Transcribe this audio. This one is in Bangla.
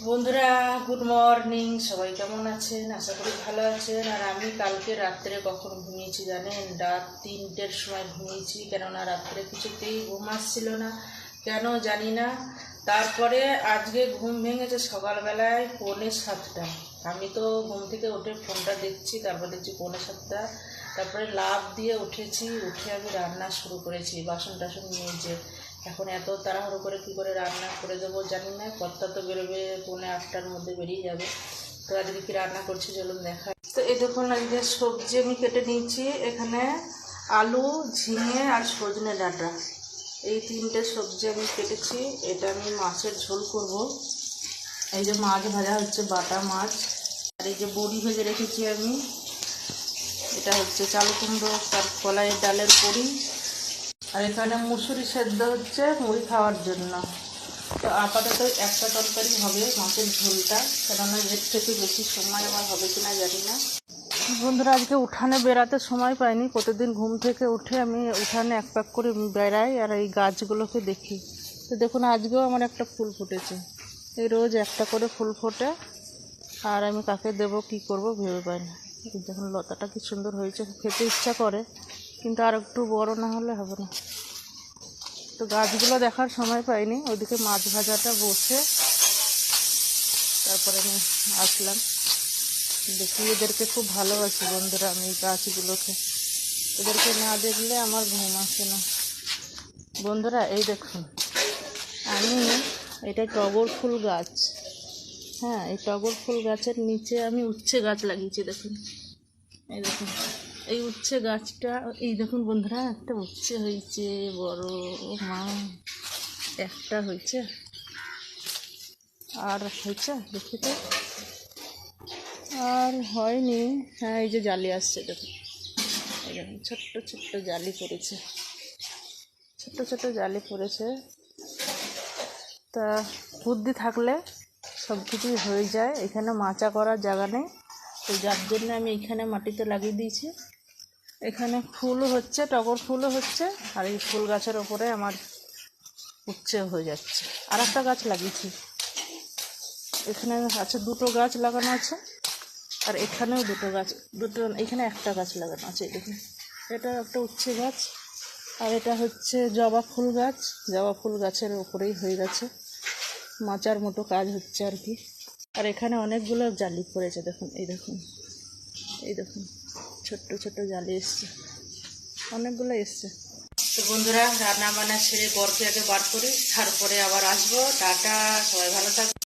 বন্ধুরা গুড মর্নিং, সবাই কেমন আছেন? আশা করি ভালো আছেন। আর আমি কালকে রাত্রে কখন ঘুমিয়েছি জানেন? রাত 3টের সময় ঘুমিয়েছি, কেননা রাত্রে কিছুতেই ঘুম আসছিল না, কেন জানি না। তারপরে আজকে ঘুম ভেঙেছে সকালবেলায় 6:45। আমি তো ঘুম থেকে উঠে ফোনটা দেখছি, তারপর দেখছি 6:45। তারপরে লাফ দিয়ে উঠেছি, উঠে আমি রান্না শুরু করেছি, বাসন টাসন নিয়েছে। এখন এত তাড়াহুড়ো করে কী করে রান্না করে দেবো জানি না। কর্তা তো বেরোবে 7:45-8টার মধ্যে, বেরিয়ে যাবে। তো আজকে কী রান্না করছি চলুন দেখা। তো এই দেখুন, আজকে সবজি আমি কেটে নিয়েছি। এখানে আলু, ঝিঙে আর সজনে ডাঁটা, এই 3টে সবজি আমি কেটেছি। এটা আমি মাছের ঝোল করব। এই যে মাছ ভাজা হচ্ছে, বাটা মাছ। আর এই যে বড়ি ভেজে রেখেছি আমি, এটা হচ্ছে চালু কুমড়ো তার কলাইয়ের ডালের বড়ি। আর এখানে মুসুরি সেদ্ধ হচ্ছে মুড়ি খাওয়ার জন্য। তো আপাতত একটা তরকারি হবে, মাছের ঝোলটা, কেননা এর থেকে বেশি সময় আমার হবে কিনা জানি না। বন্ধুরা আজকে উঠানে বেড়াতে সময় পাইনি। প্রতিদিন ঘুম থেকে উঠে আমি উঠানে এক পাক করে বেড়াই আর এই গাছগুলোকে দেখি। তো দেখুন আজকেও আমার একটা ফুল ফুটেছে। এই রোজ একটা করে ফুল ফোটে, আর আমি কাকে দেবো কি করব ভেবে পাই না। দেখুন লতাটা কি সুন্দর হয়েছে, খেতে ইচ্ছা করে, কিন্তু আর একটু বড় না হলে হবে না। তো গাছগুলো দেখার সময় পাইনি, ওইদিকে মাছ ভাজাটা বসে তারপরে আমি আসলাম। দেখি এদেরকে খুব ভালোবাসি বন্ধুরা আমি, এই গাছগুলোকে। এদেরকে না দেখলে আমার ঘুম আসে না বন্ধুরা। এই দেখুন, আমি এটা টগর ফুল গাছ। হ্যাঁ, এই টগর ফুল গাছের নিচে আমি উচ্ছে গাছ লাগিয়েছি। দেখুন, এই দেখুন এই উচ্ছে গাছটা, এই দেখুন বন্ধুরা একটা উচ্ছে হয়েছে বড়। মা, একটা হয়েছে আর হয়েছে দেখি তো, আর হয়নি। হ্যাঁ, এই যে জালি আসছে দেখুন, এই দেখুন ছোট্ট ছোট্ট জালি পড়েছে, ছোট্ট ছোট্ট জালি পড়েছে। তা বুদ্ধি থাকলে সব কিছুই হয়ে যায়। এখানে মাচা করার জায়গা নেই, তো যার জন্য আমি এখানে মাটিতে লাগিয়ে দিয়েছি। এখানে ফুলও হচ্ছে, টগর ফুলও হচ্ছে, আর এই ফুল গাছের ওপরে আমার উচ্ছে হয়ে যাচ্ছে। আর একটা গাছ লাগিয়েছি, এখানে আছে 2টো গাছ লাগানো আছে, আর এখানেও 2টো গাছ, এখানে একটা গাছ লাগানো আছে। দেখুন, এটা একটা উচ্ছে গাছ, আর এটা হচ্ছে জবা ফুল গাছ। জবা ফুল গাছের ওপরেই হয়ে গেছে, মাচার মতো কাজ হচ্ছে আর কি। আর এখানে অনেকগুলো জালি পড়েছে দেখুন, এই দেখুন, এই দেখুন ছোট্ট ছোট্ট জালি এসছে, অনেকগুলো এসছে। তো বন্ধুরা রান্না বান্না ছেড়ে বরকে আগে বার করি, তারপরে আবার আসবো। টাটা, সবাই ভালো থাকবে।